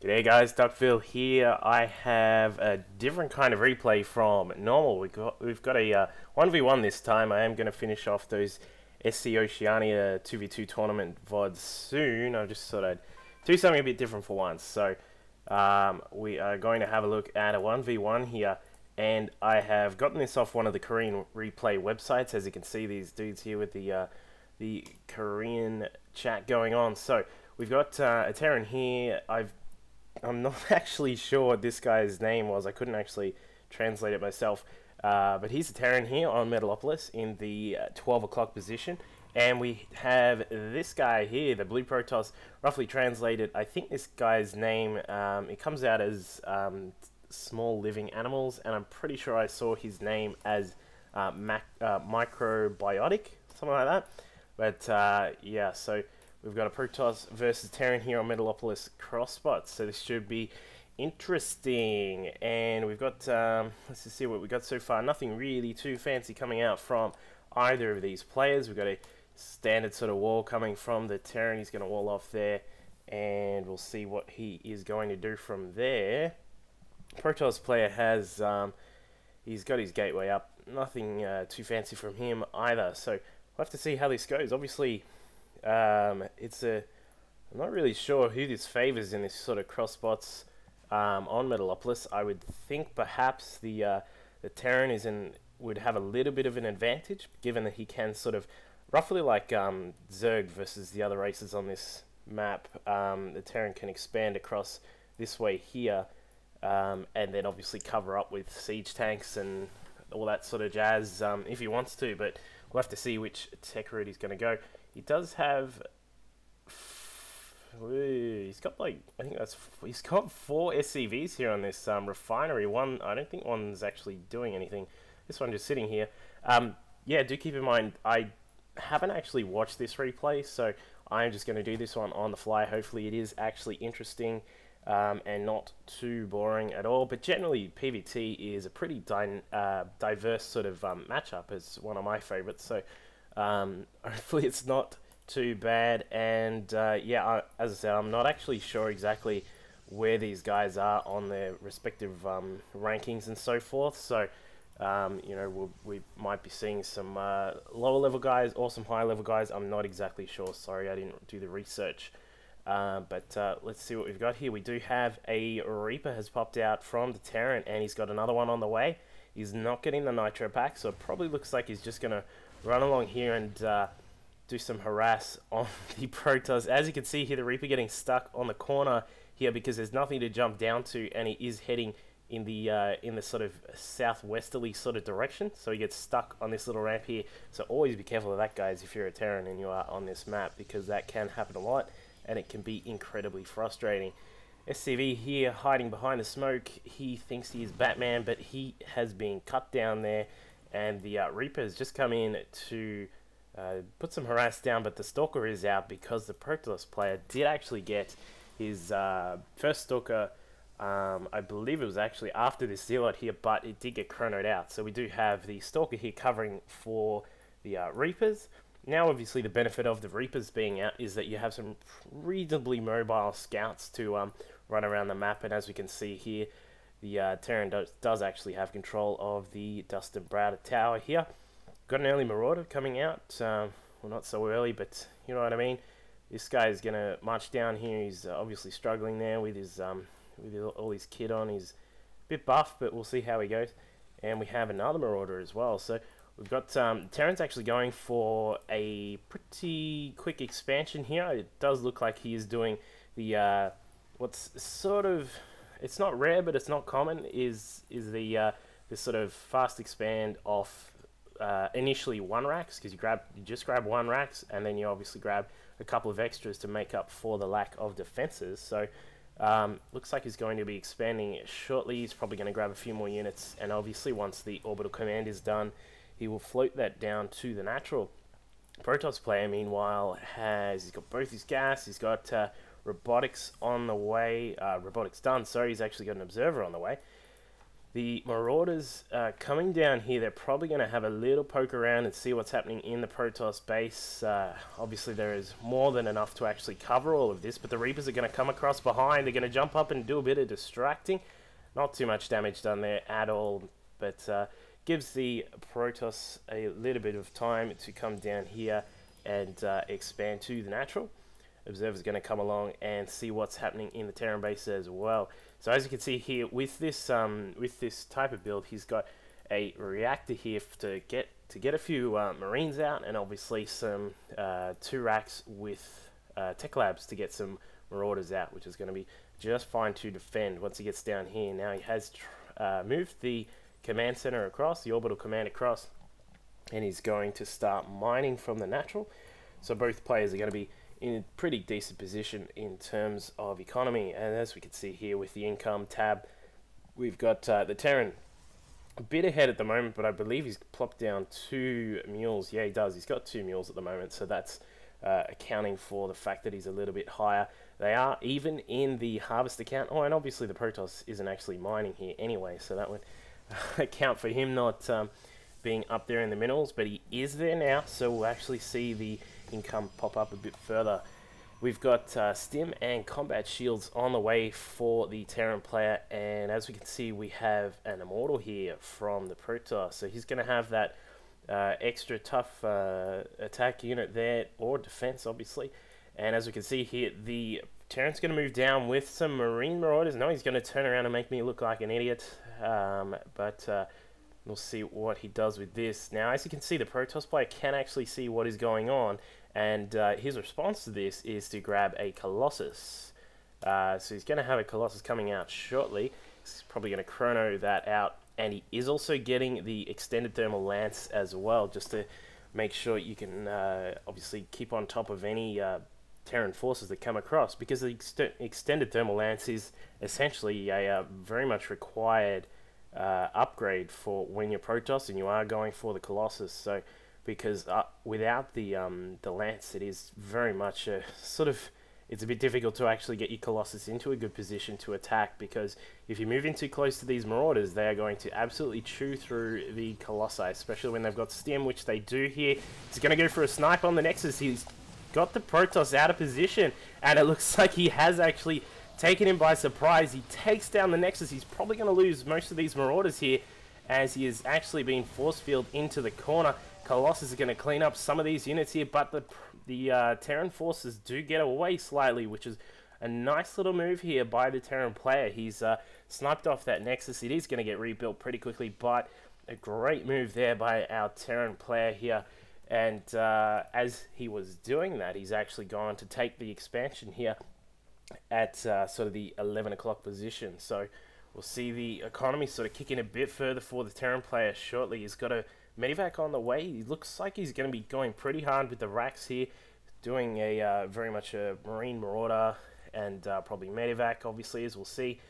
G'day guys, Duckville here. I have a different kind of replay from normal. We've got a 1v1 this time. I am going to finish off those SC Oceania 2v2 tournament VODs soon. I just thought I'd do something a bit different for once. So we are going to have a look at a 1v1 here. And I have gotten this off one of the Korean replay websites. As you can see, these dudes here with the Korean chat going on. So we've got a Terran here. I'm not actually sure what this guy's name was. I couldn't actually translate it myself. But he's a Terran here on Metalopolis in the 12 o'clock position. And we have this guy here, the Blue Protoss, roughly translated. I think this guy's name, it comes out as small living animals. And I'm pretty sure I saw his name as Microbiotic, something like that. But yeah, so we've got a Protoss versus Terran here on Metalopolis crossbots, so this should be interesting. And we've got, let's just see what we've got so far. Nothing really too fancy coming out from either of these players. We've got a standard sort of wall coming from the Terran. He's going to wall off there, and we'll see what he is going to do from there. Protoss player has, he's got his gateway up. Nothing too fancy from him either, so we'll have to see how this goes. Obviously, I'm not really sure who this favors in this sort of crossbots on Metalopolis. I would think perhaps the Terran would have a little bit of an advantage, given that he can sort of, roughly like Zerg versus the other races on this map, the Terran can expand across this way here, and then obviously cover up with siege tanks and all that sort of jazz if he wants to, but we'll have to see which tech route he's going to go. He does have, he's got like, I think he's got 4 SCVs here on this refinery. One, I don't think one's actually doing anything. This one just sitting here. Yeah, do keep in mind, I haven't actually watched this replay, so I'm just going to do this one on the fly. Hopefully it is actually interesting and not too boring at all. But generally, PvT is a pretty diverse sort of matchup. It's one of my favorites, so hopefully it's not too bad. And yeah, as I said, I'm not actually sure exactly where these guys are on their respective rankings and so forth. So you know, we might be seeing some lower level guys or some high level guys. I'm not exactly sure. Sorry, I didn't do the research. But let's see what we've got here. We do have a Reaper has popped out from the Terran, and he's got another one on the way. He's not getting the Nitro pack, so it probably looks like he's just going to run along here and do some harass on the Protoss. As you can see here, the Reaper getting stuck on the corner here because there's nothing to jump down to, and he is heading in the sort of southwesterly sort of direction, so he gets stuck on this little ramp here. So always be careful of that, guys, if you're a Terran and you are on this map, because that can happen a lot, and it can be incredibly frustrating. SCV here hiding behind the smoke. He thinks he is Batman, but he has been cut down there, and the Reaper has just come in to put some harass down, but the Stalker is out because the Protoss player did actually get his first Stalker. I believe it was actually after this Zealot here, but it did get chronoed out. So we do have the Stalker here covering for the Reapers. Now, obviously, the benefit of the Reapers being out is that you have some reasonably mobile scouts to run around the map. And as we can see here, the Terran does actually have control of the Dustin Browder Tower here. Got an early Marauder coming out. Well, not so early, but you know what I mean. This guy is going to march down here. He's obviously struggling there with his all his kit on. He's a bit buff, but we'll see how he goes. And we have another Marauder as well. So we've got Terran's actually going for a pretty quick expansion here. It does look like he is doing the what's sort of, it's not rare, but it's not common, is the this sort of fast expand off initially 1 racks, because you just grab 1 racks, and then you obviously grab a couple of extras to make up for the lack of defenses. So looks like he's going to be expanding shortly. He's probably going to grab a few more units, and obviously once the orbital command is done, he will float that down to the natural. Protoss player, meanwhile, he's got both his gas, he's got robotics on the way, robotics done, sorry, he's actually got an observer on the way. The Marauders coming down here, they're probably going to have a little poke around and see what's happening in the Protoss base. Obviously, there is more than enough to actually cover all of this, but the Reapers are going to come across behind. They're going to jump up and do a bit of distracting. Not too much damage done there at all, but gives the Protoss a little bit of time to come down here and expand to the natural. Observer's going to come along and see what's happening in the Terran base as well. So as you can see here, with this type of build, he's got a reactor here to get a few Marines out, and obviously some 2 racks with tech labs to get some Marauders out, which is going to be just fine to defend once he gets down here. Now he has moved the command center across, the orbital command across, and he's going to start mining from the natural. So both players are going to be in a pretty decent position in terms of economy. And as we can see here with the income tab, we've got the Terran a bit ahead at the moment, but I believe he's plopped down 2 mules. Yeah, he does. He's got 2 mules at the moment, so that's accounting for the fact that he's a little bit higher. They are even in the harvest account. Oh, and obviously the Protoss isn't actually mining here anyway, so that would account for him not being up there in the minerals, but he is there now, so we'll actually see the income pop up a bit further. We've got stim and combat shields on the way for the Terran player, and as we can see, we have an immortal here from the Protoss, so he's going to have that extra tough attack unit there, or defense obviously. And as we can see here, the Terran's going to move down with some Marine Marauders. No, he's going to turn around and make me look like an idiot, but we'll see what he does with this. Now, as you can see, the Protoss player can actually see what is going on, and his response to this is to grab a Colossus. So he's going to have a Colossus coming out shortly. He's probably going to chrono that out, and he is also getting the extended thermal lance as well, just to make sure you can obviously keep on top of any Terran forces that come across, because the extended thermal lance is essentially a very much required upgrade for when you're Protoss and you are going for the Colossus. So because without the lance, it is very much a sort of, it's a bit difficult to actually get your Colossus into a good position to attack, because if you move in too close to these Marauders, they are going to absolutely chew through the Colossi, especially when they've got stim, which they do here. He's going to go for a snipe on the Nexus. He's got the Protoss out of position, and it looks like he has actually taken him by surprise. He takes down the Nexus. He's probably going to lose most of these Marauders here, as he is actually being force fielded into the corner. Colossus is going to clean up some of these units here, but the Terran forces do get away slightly, which is a nice little move here by the Terran player. He's sniped off that Nexus. It is going to get rebuilt pretty quickly, but a great move there by our Terran player here. And as he was doing that, he's actually gone to take the expansion here at sort of the 11 o'clock position. So we'll see the economy sort of kicking a bit further for the Terran player shortly. He's got a Medivac on the way. He looks like he's going to be going pretty hard with the racks here, doing a very much a Marine Marauder and probably Medivac, obviously, as we'll see.